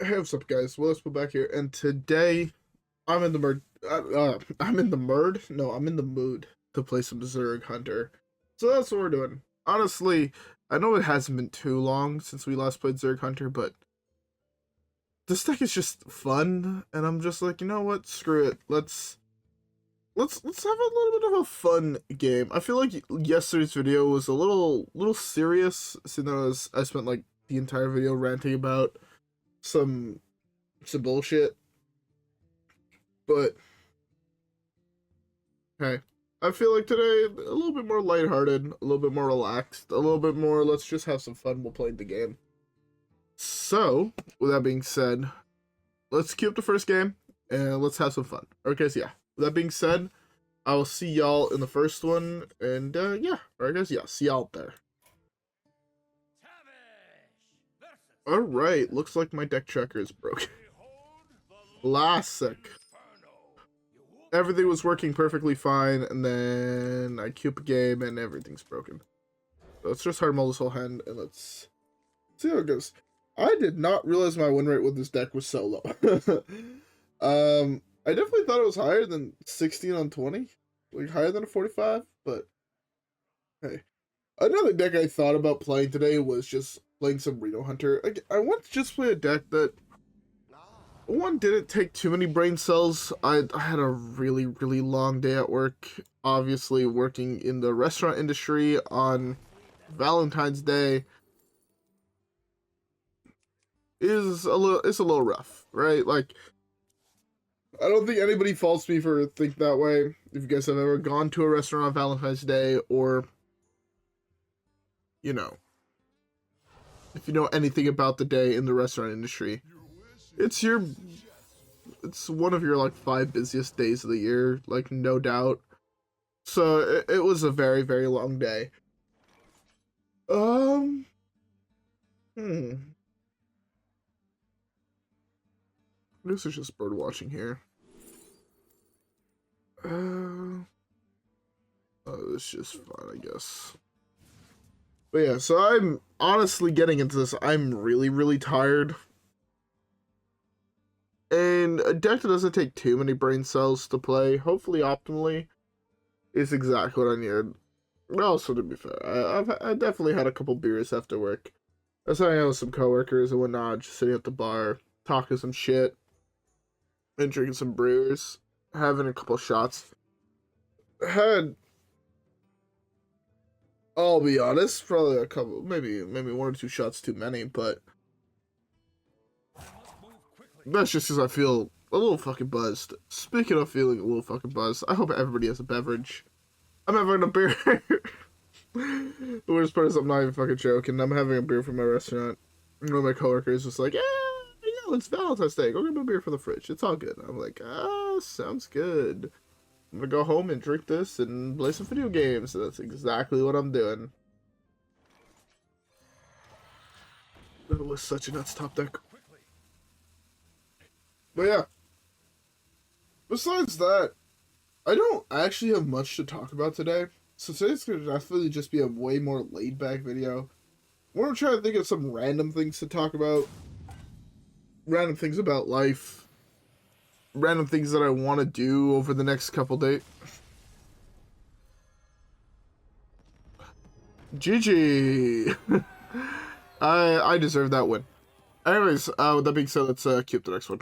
Hey, what's up, guys? WhirlXbow back here, and today I'm in the mood. I'm in the mood. No, I'm in the mood to play some Zerg Hunter. So that's what we're doing. Honestly, I know it hasn't been too long since we last played Zerg Hunter, but this deck is just fun, and I'm just like, you know what? Screw it. Let's have a little bit of a fun game. I feel like yesterday's video was a little serious, seeing that I spent like the entire video ranting about some bullshit. But hey, I feel like today a little bit more lighthearted, a little bit more relaxed, a little bit more let's just have some fun while playing the game. So, with that being said, let's queue up the first game and let's have some fun. Okay, so yeah. With that being said, I will see y'all in the first one, and yeah, alright guys, yeah, see y'all there. Alright, looks like my deck tracker is broken. Classic. Everything was working perfectly fine, and then I queue up a game and everything's broken. So let's just hard mull this whole hand and let's see how it goes. I did not realize my win rate with this deck was so low. I definitely thought it was higher than 16 on 20. Like higher than a 45, but hey. Another deck I thought about playing today was just playing some Reno Hunter. I want to just play a deck that one didn't take too many brain cells. I had a really long day at work, obviously working in the restaurant industry on Valentine's Day is it's a little rough, right? Like, I don't think anybody faults me for think that way. If you guys have ever gone to a restaurant on Valentine's Day, or you know, if you know anything about the day in the restaurant industry, it's your it's one of your like 5 busiest days of the year, like no doubt. So it was a very long day. Um, hmm. This is just bird watching here. It's just fun, I guess. But yeah, so I'm honestly getting into this. I'm really tired. And a deck that doesn't take too many brain cells to play, hopefully optimally, is exactly what I needed. Also, to be fair, I definitely had a couple beers after work. I was hanging out with some coworkers and whatnot, just sitting at the bar, talking some shit, and drinking some brews, having a couple shots. Had, I'll be honest, probably a couple, maybe 1 or 2 shots too many, but that's just because I feel a little fucking buzzed. Speaking of feeling a little fucking buzzed, I hope everybody has a beverage. I'm having a beer. The worst part is I'm not even fucking joking. I'm having a beer from my restaurant. One of my coworkers was like, yeah, it's Valentine's Day. Go get a beer from the fridge. It's all good. I'm like, sounds good. I'm gonna go home and drink this and play some video games. So that's exactly what I'm doing. That was such a nuts top deck. But yeah. Besides that, I don't actually have much to talk about today. So today's gonna definitely just be a way more laid back video. We're gonna try to think of some random things to talk about. Random things about life. Random things that I want to do over the next couple days. GG! I deserve that win. Anyways, with that being said, let's keep the next one.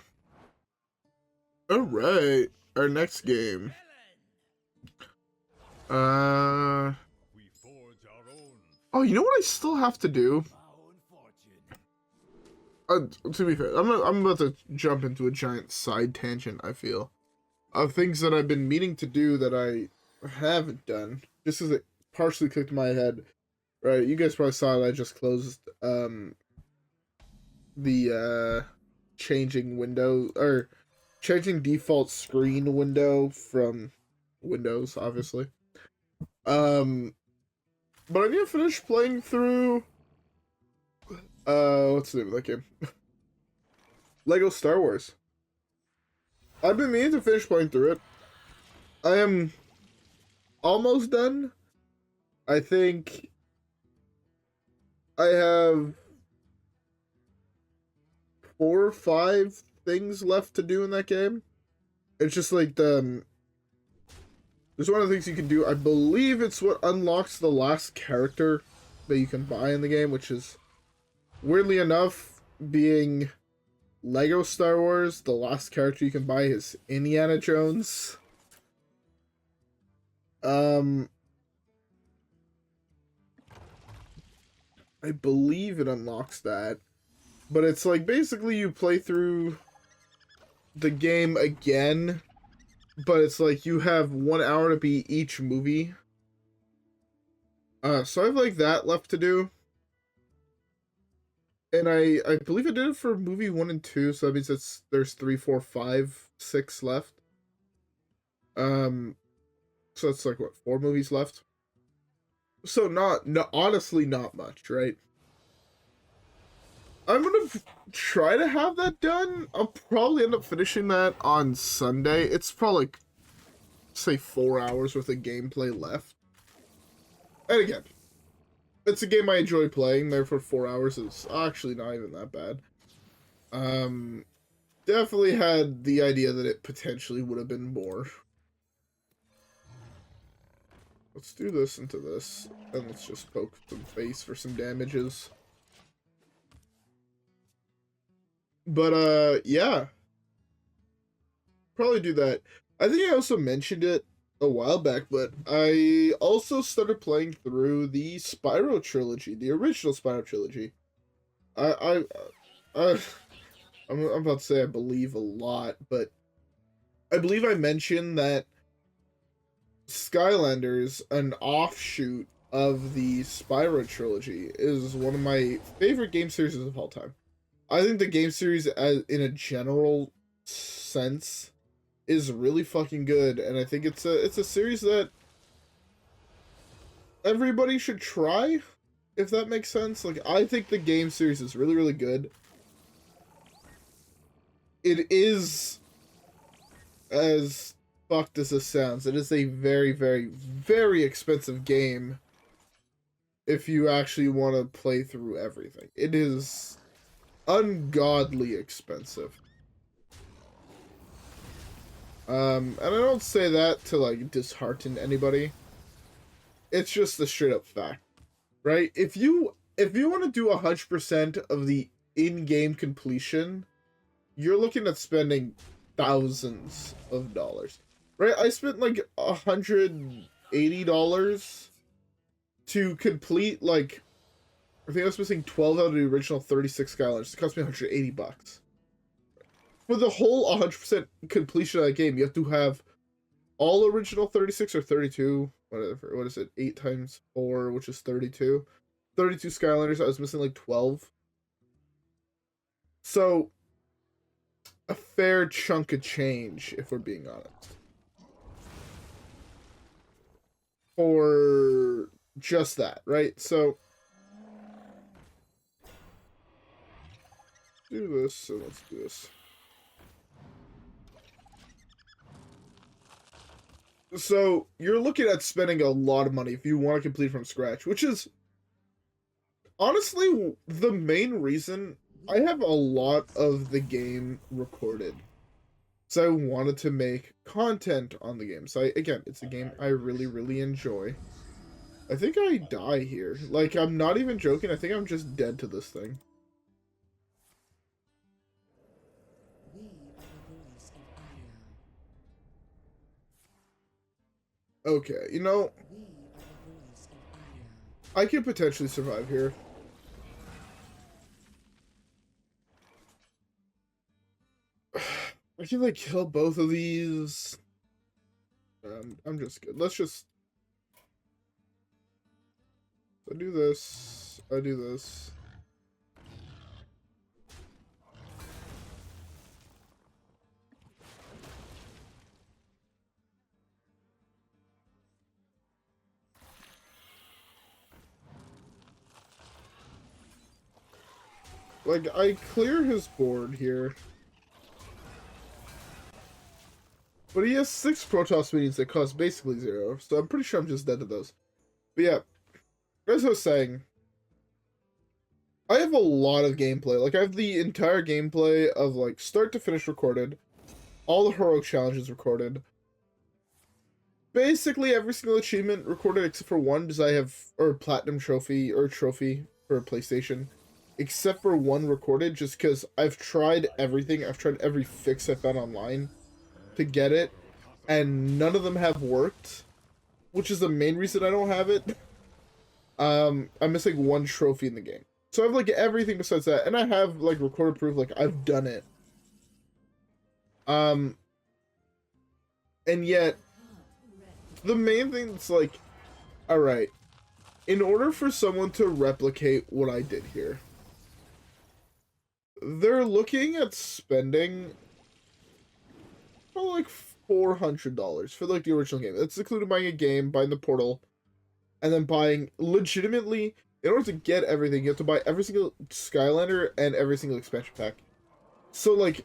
Alright, our next game. Oh, you know what I still have to do? To be fair, I'm about to jump into a giant side tangent, I feel, of things that I've been meaning to do that I haven't done, just as it partially clicked in my head. Right, you guys probably saw that I just closed, the, changing window, or changing default screen window from Windows, obviously. But I need to finish playing through, what's the name of that game? Lego Star Wars. I've been meaning to finish playing through it. I am almost done. I think I have 4 or 5 things left to do in that game. It's just like there's one of the things you can do. I believe it's what unlocks the last character that you can buy in the game, which is, weirdly enough, being Lego Star Wars, the last character you can buy is Indiana Jones. I believe it unlocks that. But it's like, basically you play through the game again, but it's like you have 1 hour to beat each movie. So I have like that left to do. And I believe I did it for movie 1 and 2, so that means there's 3, 4, 5, 6 left. So it's like, what, 4 movies left? So honestly, not much, right? I'm gonna try to have that done. I'll probably end up finishing that on Sunday. It's probably, like, say, 4 hours worth of gameplay left. And again, it's a game I enjoy playing. Therefore, 4 hours is actually not even that bad. Definitely had the idea that it potentially would have been more. Let's do this into this, and let's just poke some face for some damages. But, yeah. Probably do that. I think I also mentioned it a while back, but I also started playing through the Spyro trilogy, the original Spyro trilogy. I'm about to say I believe a lot, but I believe I mentioned that Skylanders, an offshoot of the Spyro trilogy, is one of my favorite game series of all time. I think the game series, in a general sense, is really fucking good, and I think it's a series that everybody should try, if that makes sense. Like, I think the game series is really, really good. It is, as fucked as this sounds, it is a very, very, very expensive game if you actually want to play through everything. It is ungodly expensive. And I don't say that to, like, dishearten anybody. It's just the straight up fact, right? If you want to do 100% of the in-game completion, you're looking at spending thousands of dollars, right? I spent like $180 to complete, like, I think I was missing 12 out of the original 36 Skylanders. It cost me $180. For the whole 100% completion of that game, you have to have all original 36 or 32, whatever, what is it, 8 times 4, which is 32. 32 Skylanders, I was missing like 12. So, a fair chunk of change, if we're being honest. For just that, right? So, do this, so let's do this. So, you're looking at spending a lot of money if you want to complete from scratch, which is honestly the main reason I have a lot of the game recorded. So I wanted to make content on the game. So again, it's a game I really, really enjoy. I think I die here. Like, I'm not even joking. I think I'm just dead to this thing. Okay, you know, I could potentially survive here. I can, like, kill both of these. I'm just good. Let's just... I do this. I do this. Like, I clear his board here. But he has 6 Protoss meetings that cost basically 0, so I'm pretty sure I'm just dead to those. But yeah, as I was saying, I have a lot of gameplay. Like, I have the entire gameplay of, like, start to finish recorded. All the heroic challenges recorded. Basically, every single achievement recorded except for one, because I have, or platinum trophy, or trophy for PlayStation. Except for one recorded, just because I've tried everything. I've tried every fix I found online to get it, and none of them have worked, which is the main reason I don't have it. I'm missing one trophy in the game. So I have, like, everything besides that, and I have, like, recorded proof, like, I've done it. And yet, the main thing that's, like, alright, in order for someone to replicate what I did here, they're looking at spending, like, $400 for, like, the original game. That's including buying a game, buying the portal, and then buying, legitimately, in order to get everything, you have to buy every single Skylander and every single expansion pack. So, like,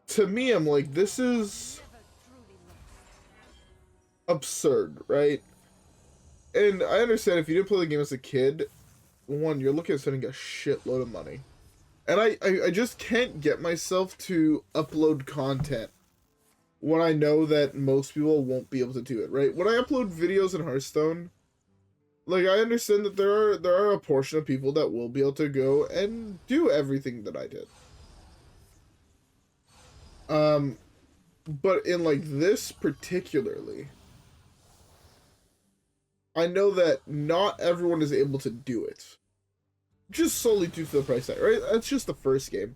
to me, I'm like, this is absurd, right? And I understand if you didn't play the game as a kid, one, you're looking at spending a shitload of money. And I just can't get myself to upload content when I know that most people won't be able to do it, right? When I upload videos in Hearthstone, like, I understand that there are a portion of people that will be able to go and do everything that I did. But in, like, this particularly, I know that not everyone is able to do it. Just solely due to the price tag, right? That's just the first game.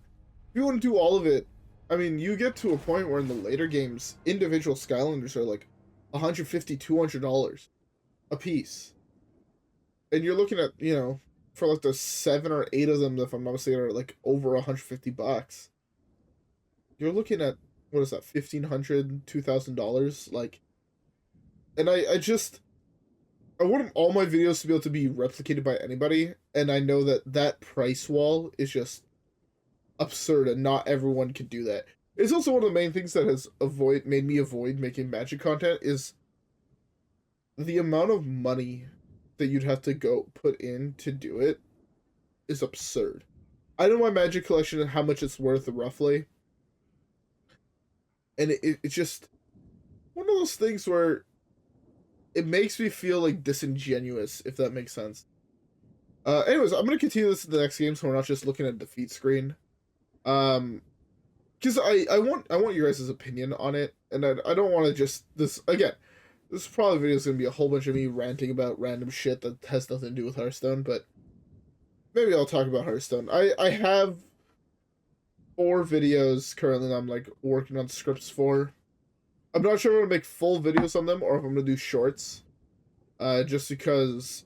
If you want to do all of it, I mean, you get to a point where in the later games, individual Skylanders are like $150, $200 a piece. And you're looking at, you know, for like the 7 or 8 of them, if I'm not mistaken, are like over $150. You're looking at, what is that, $1,500, $2,000? Like, and I want all my videos to be able to be replicated by anybody, and I know that that price wall is just absurd, and not everyone can do that. It's also one of the main things that has made me avoid making Magic content is the amount of money that you'd have to go put in to do it is absurd. I know my Magic collection and how much it's worth roughly, and it's just one of those things where it makes me feel like disingenuous, if that makes sense. Anyways, I'm gonna continue this in the next game, so we're not just looking at a defeat screen. Because I want your guys' opinion on it, and I don't want to just this again. This probably video is gonna be a whole bunch of me ranting about random shit that has nothing to do with Hearthstone, but maybe I'll talk about Hearthstone. I have 4 videos currently that I'm like working on scripts for. I'm not sure if I'm gonna make full videos on them or if I'm gonna do shorts. Just because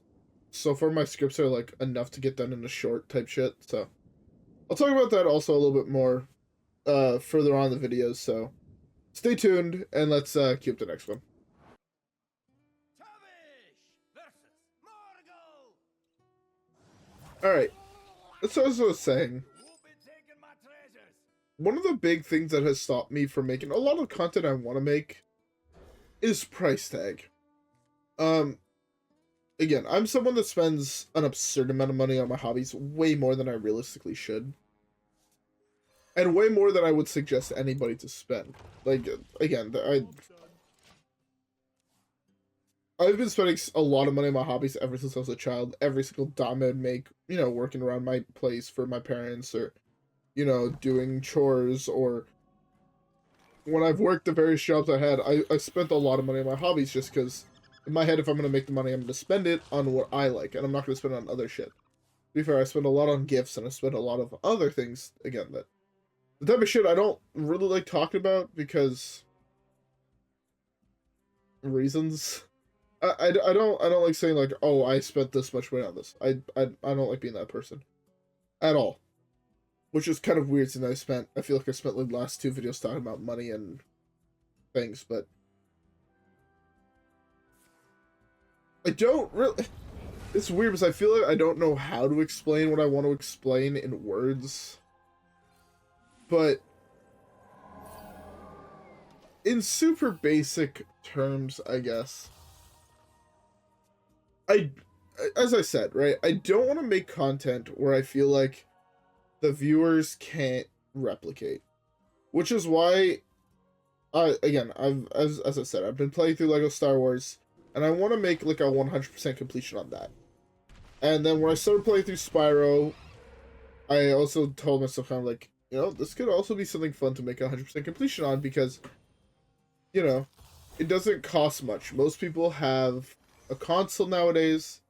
so far my scripts are like enough to get done in a short type shit. So I'll talk about that also a little bit more further on in the videos. So stay tuned and let's cue up the next one. All right. So as I was saying, one of the big things that has stopped me from making a lot of content I want to make is price tag. Again, I'm someone that spends an absurd amount of money on my hobbies, way more than I realistically should. And way more than I would suggest anybody to spend. Like, again, I've been spending a lot of money on my hobbies ever since I was a child. Every single dime I'd make, you know, working around my place for my parents, or, you know, doing chores, or when I've worked the various jobs I had, I spent a lot of money on my hobbies just because in my head, if I'm going to make the money, I'm going to spend it on what I like, and I'm not going to spend it on other shit. To be fair, I spend a lot on gifts, and I spend a lot of other things, again, that the type of shit I don't really like talking about because reasons. I don't like saying like, oh, I spent this much money on this. I don't like being that person at all, which is kind of weird since I feel like I spent like the last 2 videos talking about money and things, but I don't really. It's weird because I feel like I don't know how to explain what I want to explain in words, but in super basic terms, I guess. as I said, right, I don't want to make content where I feel like the viewers can't replicate, which is why again, as I said, I've been playing through Lego Star Wars, and I want to make like a 100% completion on that. And then when I started playing through Spyro, I also told myself kind of like, this could also be something fun to make a 100% completion on, because, it doesn't cost much. Most people have a console nowadays.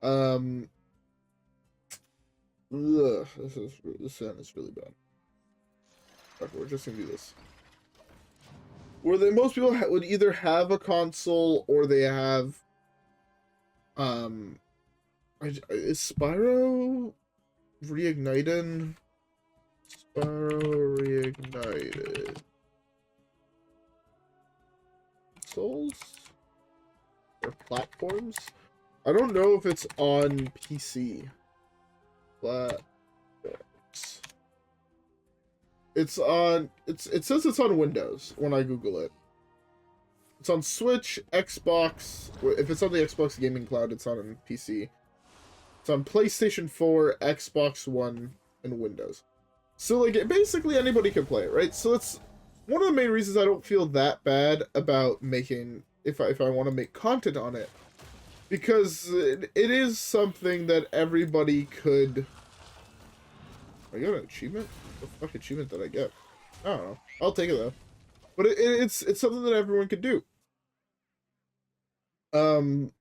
This sound is really bad. Okay, we're just gonna do this. Most people would either have a console or they have, is Spyro reignited? Spyro reignited. Consoles? Or platforms? I don't know if it's on PC. Platforms. It says it's on Windows when I Google it. It's on Switch, Xbox. If it's on the Xbox Gaming Cloud, it's on PC. It's on PlayStation 4, Xbox One, and Windows. So, like, basically anybody can play it, right? So it's one of the main reasons I don't feel that bad about making, if I want to make content on it. Because it is something that everybody could... I got an achievement? What the fuck achievement did I get? I don't know. I'll take it though. But it's something that everyone could do.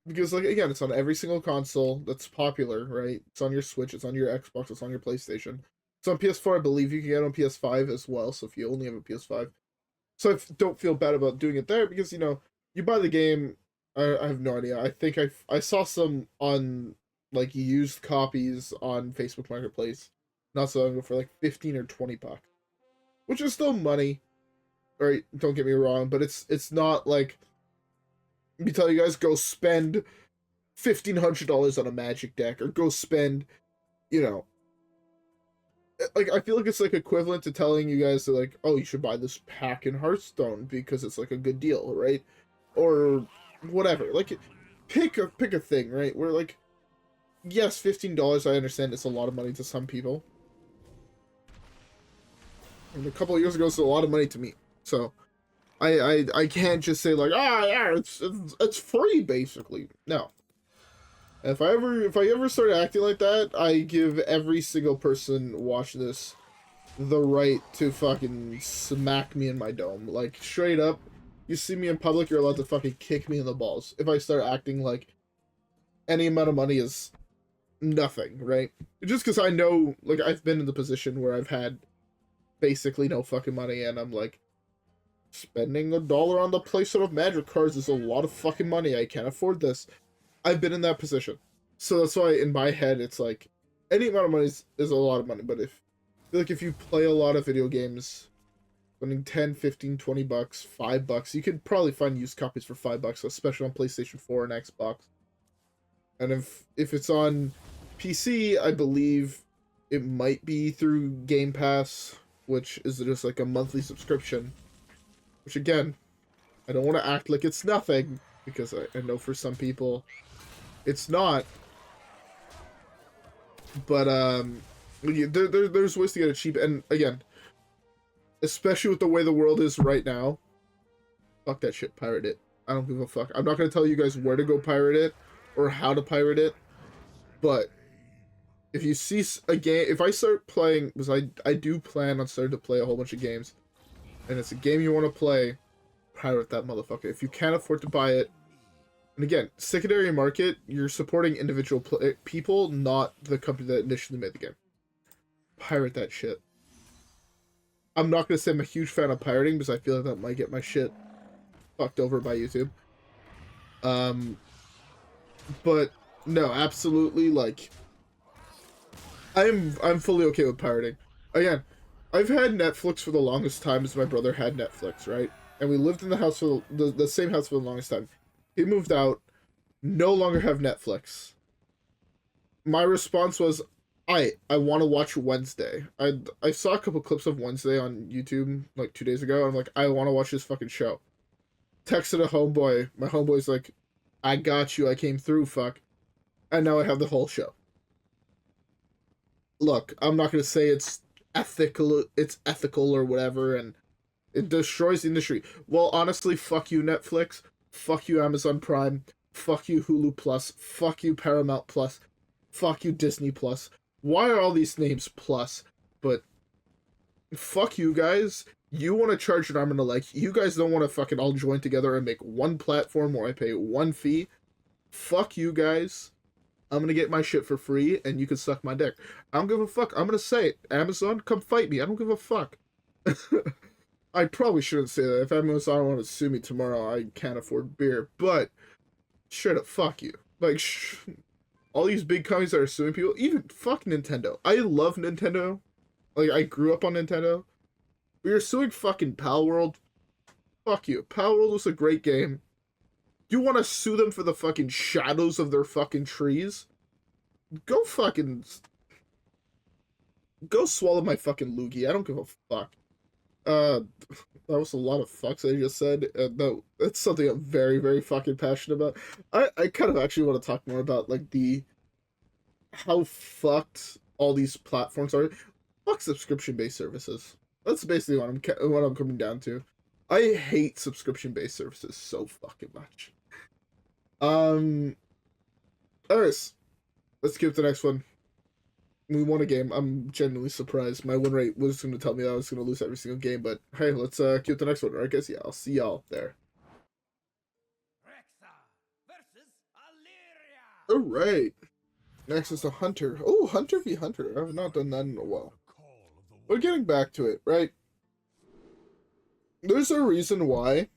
Because, like, again, it's on every single console that's popular, right? It's on your Switch, it's on your Xbox, it's on your PlayStation. It's on PS4, I believe you can get on PS5 as well, so if you only have a PS5. So I don't feel bad about doing it there, because, you buy the game, I have no idea. I think I saw some on, like, used copies on Facebook Marketplace not so long ago for, like, 15 or 20 bucks. Which is still money. Right, don't get me wrong, but it's not like... Let me tell you guys, go spend $1,500 on a Magic deck, or go spend, like, I feel like it's, like, equivalent to telling you guys that, like, oh, you should buy this pack in Hearthstone because it's, like, a good deal, right? Or whatever. Like, pick a thing, right? Where, like, yes, $15, I understand it's a lot of money to some people. And a couple of years ago, it's a lot of money to me. So, I can't just say, like, yeah, it's free, basically. No. If I ever start acting like that, I give every single person watching this the right to fucking smack me in my dome. Like, straight up, you see me in public, you're allowed to fucking kick me in the balls if I start acting like any amount of money is nothing, right? Just because I know, like, I've been in the position where I've had basically no fucking money, and I'm like, spending $1 on the playset of Magic cards is a lot of fucking money. I can't afford this. I've been in that position. So that's why in my head it's like, any amount of money is a lot of money. But if you play a lot of video games, spending 10, 15, 20 bucks, $5, you could probably find used copies for $5, especially on PlayStation 4 and Xbox. And if it's on PC, I believe it might be through Game Pass, which is just like a monthly subscription. Which, again, I don't want to act like it's nothing, because I know for some people it's not. But, there's ways to get it cheap. And, again, especially with the way the world is right now, fuck that shit, pirate it. I don't give a fuck. I'm not going to tell you guys where to go pirate it, or how to pirate it, but if you see a game, if I start playing, because I do plan on starting to play a whole bunch of games, and it's a game you want to play, pirate that motherfucker. If you can't afford to buy it, and again, secondary market, you're supporting individual people, not the company that initially made the game. Pirate that shit. I'm not going to say I'm a huge fan of pirating, because I feel like that might get my shit fucked over by YouTube. But no, absolutely, like, I'm fully okay with pirating. Again, I've had Netflix for the longest time as my brother had Netflix, right? And we lived in the house for the same house for the longest time. He moved out, no longer have Netflix. My response was, I want to watch Wednesday. I saw a couple clips of Wednesday on YouTube like 2 days ago, and I'm like, I want to watch this fucking show. Texted a homeboy. My homeboy's like, I got you. I came through, fuck. and now I have the whole show. Look, I'm not gonna say it's ethical or whatever, and it destroys the industry. Well, honestly, fuck you, Netflix. Fuck you, Amazon Prime. Fuck you, Hulu Plus. Fuck you, Paramount Plus. Fuck you, Disney Plus. Why are all these names plus? But fuck you guys. You want to charge an arm and a leg. You guys don't want to fucking all join together and make one platform where I pay one fee. Fuck you guys. I'm gonna get my shit for free, and you can suck my dick. I don't give a fuck. I'm gonna say it. Amazon, come fight me. I don't give a fuck. I probably shouldn't say that. If Amazon want to sue me tomorrow, I can't afford beer. But straight up, fuck you. Like, all these big companies that are suing people, even fuck Nintendo. I love Nintendo. Like, I grew up on Nintendo. But you're suing fucking Pal World. Fuck you. Pal World was a great game. You want to sue them for the fucking shadows of their fucking trees? Go fucking... Go swallow my fucking loogie. I don't give a fuck. That was a lot of fucks I just said. No, it's something I'm very, very fucking passionate about. I kind of actually want to talk more about, like, how fucked all these platforms are. Fuck subscription-based services. That's basically what I'm coming down to. I hate subscription-based services so fucking much. Anyways, let's get to the next one. We won a game. I'm genuinely surprised. My win rate was going to tell me that I was going to lose every single game, but hey, let's get the next one. Alright, guys? Yeah, I'll see y'all there. Alright. Next is the Hunter. Oh, Hunter v Hunter. I've not done that in a while. But getting back to it, right? There's a reason why.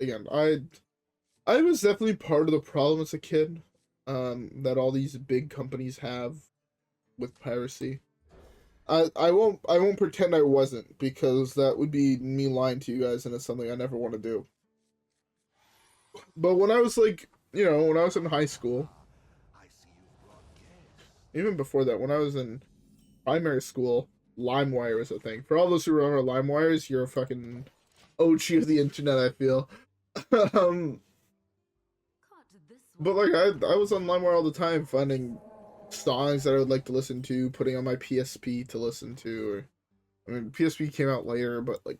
Again, I was definitely part of the problem as a kid. That all these big companies have with piracy. I won't pretend I wasn't, because that would be me lying to you guys, and it's something I never want to do. But when I was like, when I was in high school, even before that, when I was in primary school, LimeWire was a thing. For all those who remember LimeWires, you're a fucking OG of the internet, I feel. But like I was on LimeWire all the time, finding songs that I would like to listen to, putting on my PSP to listen to. I mean, PSP came out later, but like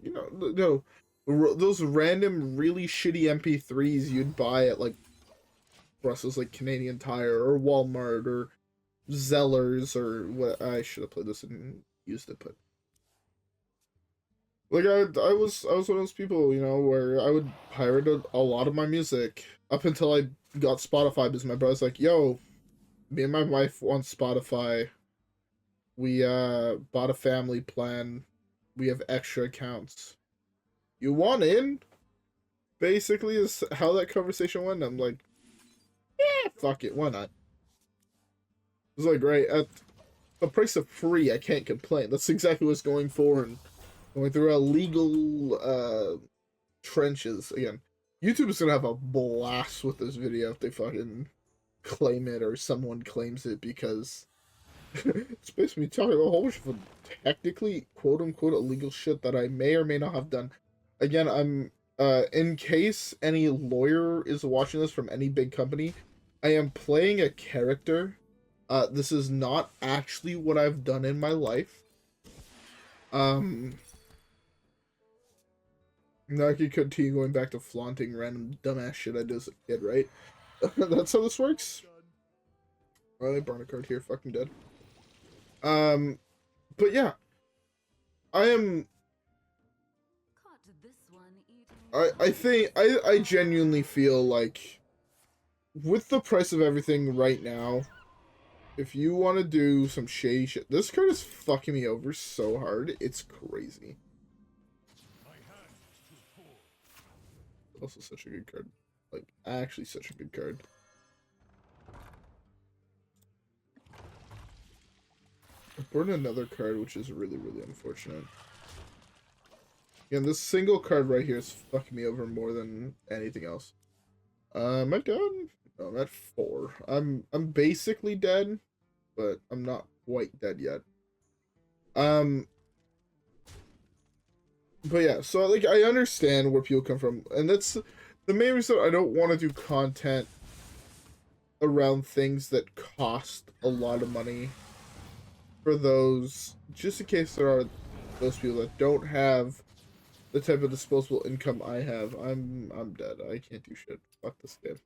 those random really shitty MP3s you'd buy at like Brussels, like Canadian Tire or Walmart or Zellers or what. I should have played this and used it, but like I was one of those people, where I would pirate a lot of my music up until I got Spotify, because my brother's like, yo, me and my wife on Spotify, we bought a family plan, we have extra accounts, you want in? Basically is how that conversation went. I'm like, yeah, fuck it, why not? It's like, right, at the price of free, I can't complain. That's exactly what's going for, and going through our legal trenches. Again, YouTube is gonna have a blast with this video if they fucking claim it, or someone claims it, because it's basically talking about a whole bunch of technically quote-unquote illegal shit that I may or may not have done. Again, I'm in case any lawyer is watching this from any big company, I am playing a character. This is not actually what I've done in my life. Now I can continue going back to flaunting random dumbass shit I did as a kid, right? That's how this works. Oh, they burned a card here, fucking dead. But yeah. I genuinely feel like, with the price of everything right now, if you want to do some shady shit, this card is fucking me over so hard, it's crazy. Also such a good card. Like, actually such a good card. I burned another card, which is really, really unfortunate. Again, this single card right here is fucking me over more than anything else. Am I done? No, I'm at 4. I'm basically dead, but I'm not quite dead yet. But yeah, so like I understand where people come from, and that's the main reason I don't want to do content around things that cost a lot of money for those, just in case there are those people that don't have the type of disposable income I have. I'm dead. I can't do shit. Fuck this game.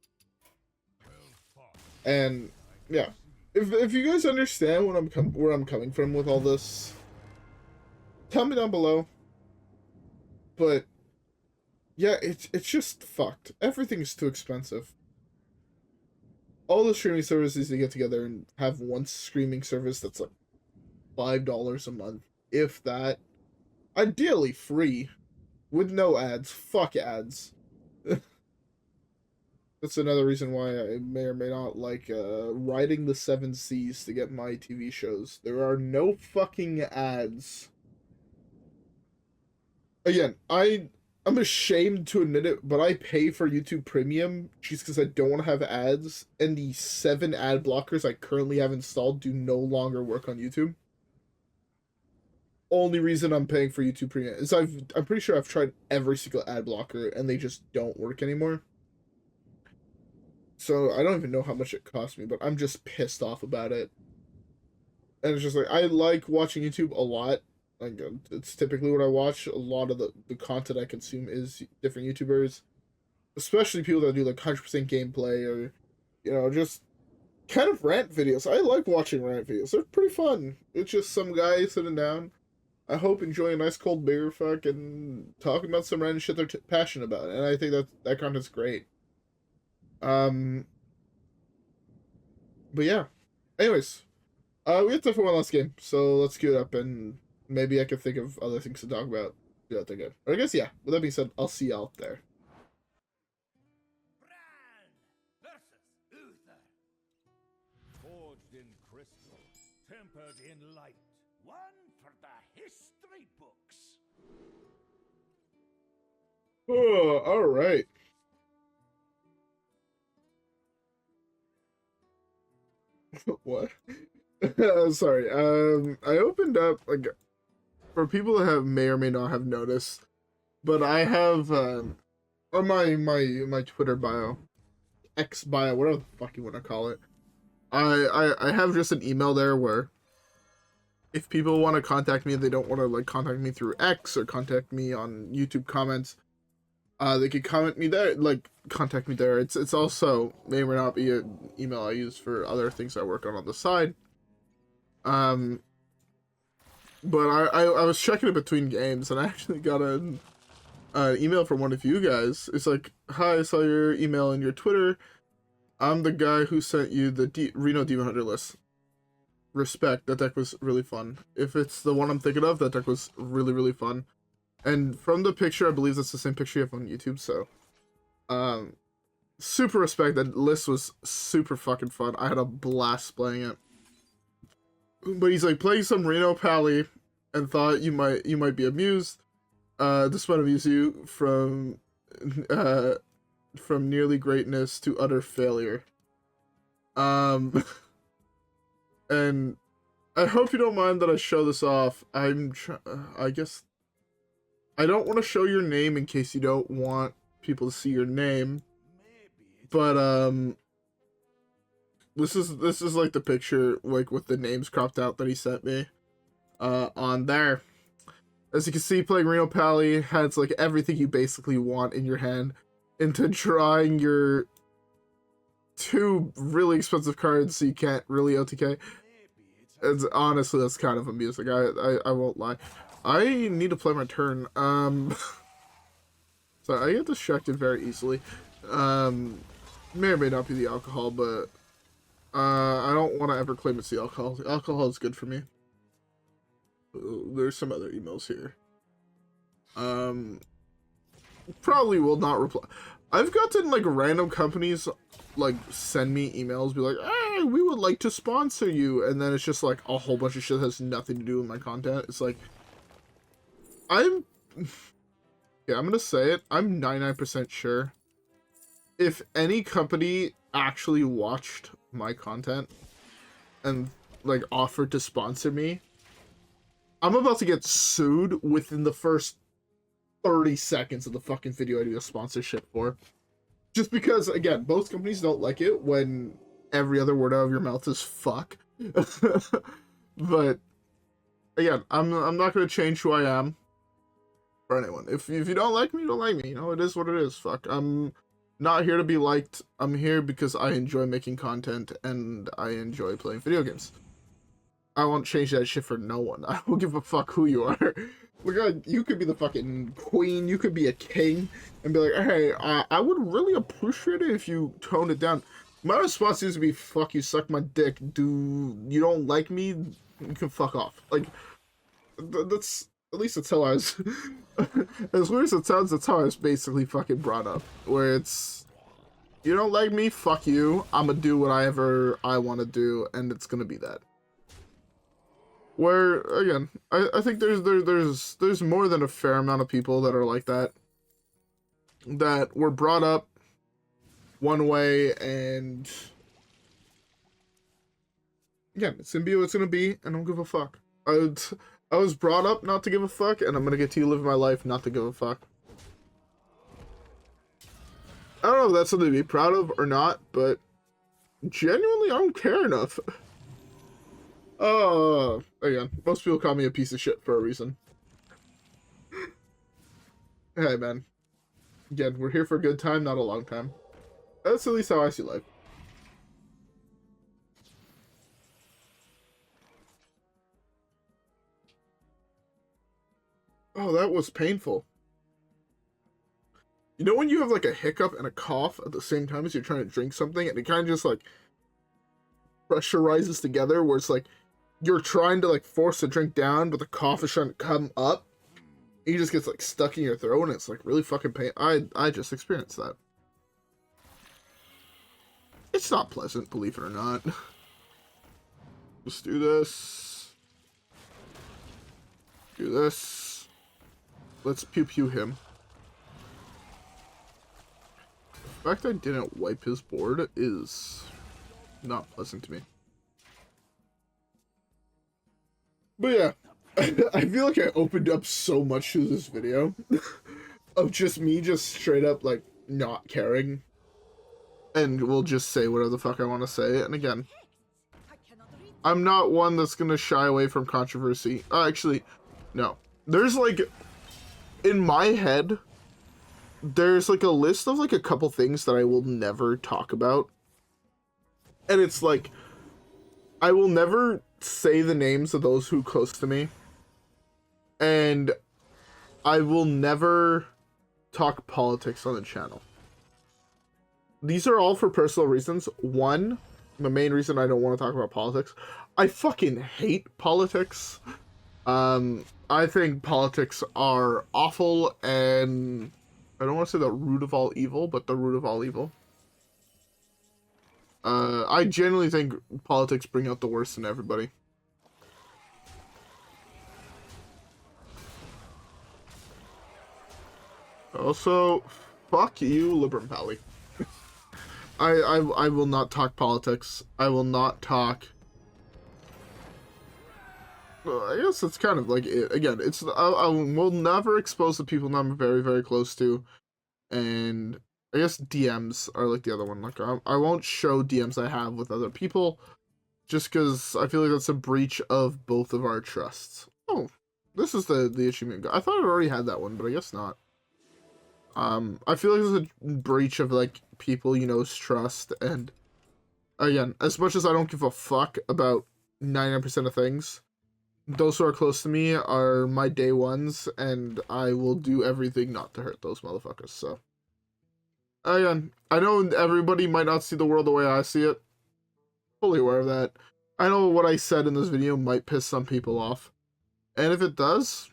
And yeah, if you guys understand where I'm coming from with all this, tell me down below. But yeah, it's just fucked. Everything's too expensive. All the streaming services to get together and have one streaming service that's like $5 a month, if that. Ideally free, with no ads. Fuck ads. That's another reason why I may or may not like riding the 7 seas to get my TV shows. There are no fucking ads. Again, I'm ashamed to admit it, but I pay for YouTube Premium just because I don't want to have ads, and the 7 ad blockers I currently have installed do no longer work on YouTube. Only reason I'm paying for YouTube Premium is I'm pretty sure I've tried every single ad blocker and they just don't work anymore. So I don't even know how much it cost me, but I'm just pissed off about it. And it's just like, I like watching YouTube a lot. Like, it's typically what I watch. A lot of the content I consume is different YouTubers, especially people that do like 100% gameplay or, you know, just kind of rant videos. I like watching rant videos. They're pretty fun. It's just some guy sitting down, I hope, enjoying a nice cold beer, and talking about some random shit they're passionate about. And I think that content's great. But yeah. Anyways, we have time for one last game, so let's queue it up, and maybe I can think of other things to talk about. Yeah, they're good. Or I guess, yeah. With that being said, I'll see y'all out there. Forged in crystal, tempered in light, one for the history books. Oh, all right. What? Sorry. I opened up, like, for people that may or may not have noticed, but I have on my Twitter bio, X bio, whatever the fuck you want to call it. I have just an email there where if people want to contact me and they don't want to like contact me through X or contact me on YouTube comments, they could comment me there, like contact me there. It's also may or may not be an email I use for other things I work on the side. But I was checking it between games, and I actually got an email from one of you guys. It's like, hi, I saw your email and your Twitter. I'm the guy who sent you the Reno Demon Hunter list. Respect, that deck was really fun. If it's the one I'm thinking of, that deck was really, really fun. And from the picture, I believe that's the same picture you have on YouTube, so super respect. That list was super fucking fun. I had a blast playing it. But he's like, playing some Reno Pally and thought you might be amused. This might amuse you from nearly greatness to utter failure. And I hope you don't mind that I show this off. I guess I don't want to show your name in case you don't want people to see your name. But this is like the picture, like with the names cropped out that he sent me on there. As you can see, playing Reno Pally has like everything you basically want in your hand into drawing your 2 really expensive cards so you can't really OTK. It's honestly, that's kind of amusing. I won't lie. I need to play my turn. So I get distracted very easily. May or may not be the alcohol, but I don't want to ever claim it's the alcohol. The alcohol is good for me. There's some other emails here. Probably will not reply. I've gotten like random companies like send me emails, be like, hey, we would like to sponsor you, and then it's just like a whole bunch of shit that has nothing to do with my content. It's like, yeah, I'm gonna say it, I'm 99% sure if any company actually watched my content and like offered to sponsor me, I'm about to get sued within the first 30 seconds of the fucking video I do a sponsorship for. Just because, again, most companies don't like it when every other word out of your mouth is fuck. But again, I'm not gonna change who I am for anyone. If you don't like me, you don't like me. You know, it is what it is. Fuck. I'm not here to be liked. I'm here because I enjoy making content and I enjoy playing video games. I won't change that shit for no one. I don't give a fuck who you are. Look, you could be the fucking queen. You could be a king, and be like, hey, I would really appreciate it if you toned it down. My response used to be, fuck you, suck my dick. Do you don't like me? You can fuck off. Like, that's at least that's how I was. As weird as it sounds, that's how I was basically fucking brought up. Where it's, you don't like me, fuck you. I'm gonna do whatever I want to do, and it's gonna be that. Where again, I think there's more than a fair amount of people that are like that. That were brought up one way, and again, it's gonna be what it's gonna be, and I don't give a fuck. I was brought up not to give a fuck, and I'm gonna get to live my life not to give a fuck. I don't know if that's something to be proud of or not, but genuinely, I don't care enough. Again, most people call me a piece of shit for a reason. Hey, man. Again, we're here for a good time, not a long time. That's at least how I see life. Oh, that was painful. You know when you have like a hiccup and a cough at the same time as you're trying to drink something, and it kind of just like pressurizes together, where it's like you're trying to like force the drink down, but the cough is trying to come up. It just gets like stuck in your throat, and it's like really fucking pain. I just experienced that. It's not pleasant, believe it or not. Let's do this. Do this. Let's pew pew him. The fact I didn't wipe his board is not pleasant to me. But yeah, I feel like I opened up so much to this video of just me just straight up like not caring. And we'll just say whatever the fuck I want to say. And again, I'm not one that's going to shy away from controversy. Actually, no. There's like, in my head, there's like a list of like a couple things that I will never talk about. And it's like, I will never say the names of those who close to me. And I will never talk politics on the channel. These are all for personal reasons. One, the main reason I don't want to talk about politics, I fucking hate politics. I think politics are awful, and I don't want to say the root of all evil, but the root of all evil. I genuinely think politics bring out the worst in everybody. Also, fuck you, Liberum Pally. I will not talk politics. I will not talk. Well, I guess it's kind of like it. Again, it's I will never expose the people that I'm very, very close to, and I guess DMs are like the other one. Like I won't show DMs I have with other people, just because I feel like that's a breach of both of our trusts. Oh, this is the achievement. I thought I already had that one, but I guess not. I feel like it's a breach of like people you know's trust, and again, as much as I don't give a fuck about 99% of things, those who are close to me are my day ones, and I will do everything not to hurt those motherfuckers. So again, I know everybody might not see the world the way I see it. Fully aware of that. I know what I said in this video might piss some people off, and if it does,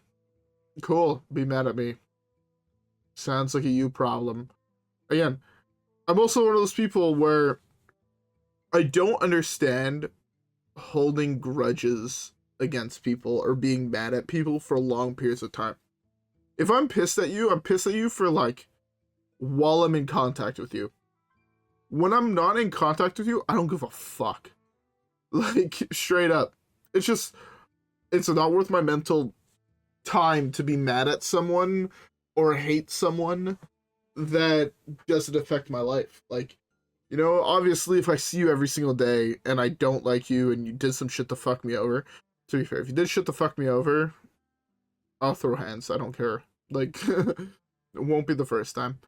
cool, be mad at me. Sounds like a you problem. Again, I'm also one of those people where I don't understand holding grudges against people or being mad at people for long periods of time. If I'm pissed at you, I'm pissed at you for like while I'm in contact with you. When I'm not in contact with you, I don't give a fuck. Like, straight up. It's just, it's not worth my mental time to be mad at someone or hate someone that doesn't affect my life. Like, You know, obviously, if I see you every single day and I don't like you and you did some shit to fuck me over, to be fair, if you did shit to fuck me over, I'll throw hands. I don't care. Like, it won't be the first time.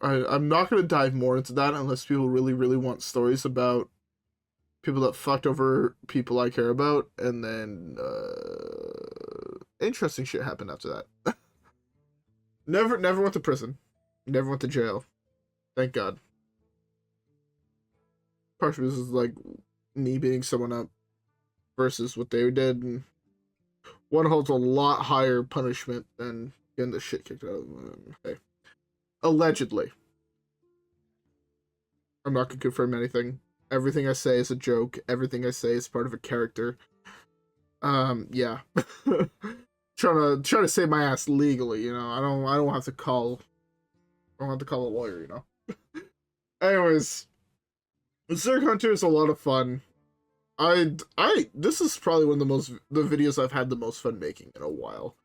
I'm not going to dive more into that unless people really, really want stories about people that fucked over people I care about, and then interesting shit happened after that. Never went to prison. Never went to jail. Thank God. Partially this is like me beating someone up versus what they did, and one holds a lot higher punishment than getting the shit kicked out of them. Hey. Allegedly. I'm not gonna confirm anything. Everything I say is a joke. Everything I say is part of a character. Yeah. trying to save my ass legally, you know. I don't have to call a lawyer, you know. Anyways, Zerg Hunter is a lot of fun. This is probably one of the videos I've had the most fun making in a while.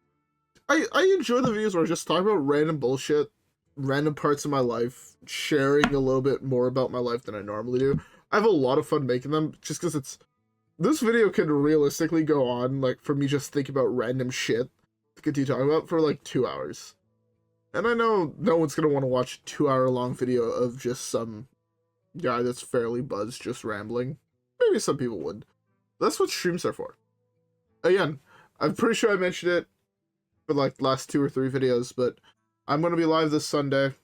I enjoy the videos where I just talk about random bullshit, random parts of my life, sharing a little bit more about my life than I normally do. I have a lot of fun making them just because this video could realistically go on, like, for me just thinking about random shit to continue talking about for like 2 hours. And I know no one's gonna want to watch a 2-hour long video of just some guy that's fairly buzzed just rambling. Maybe some people would. That's what streams are for. Again, I'm pretty sure I mentioned it for like the last 2 or 3 videos, but I'm gonna be live this Sunday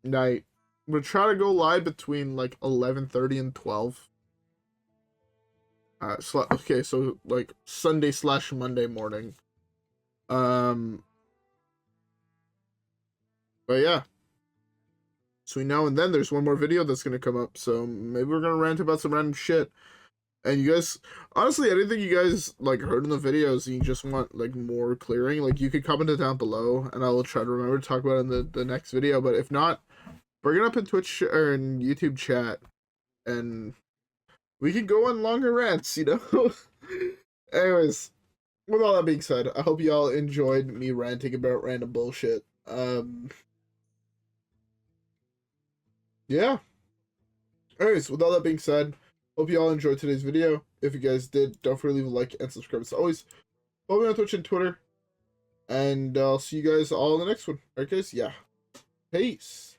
night. I'm gonna try to go live between like 11:30 and 12. Okay, so like Sunday / Monday morning. But yeah. Between now and then, there's one more video that's gonna come up, so maybe we're gonna rant about some random shit. And you guys, honestly, anything you guys like heard in the videos and you just want like more clearing, like you could comment it down below, and I will try to remember to talk about it in the next video. But if not, bring it up in Twitch or in YouTube chat, and we can go on longer rants, you know. Anyways, with all that being said, I hope y'all enjoyed me ranting about random bullshit. Yeah. Anyways, with all that being said, hope you all enjoyed today's video. If you guys did, don't forget to leave a like and subscribe as always. Follow me on Twitch and Twitter. And I'll see you guys all in the next one. Alright guys, yeah. Peace.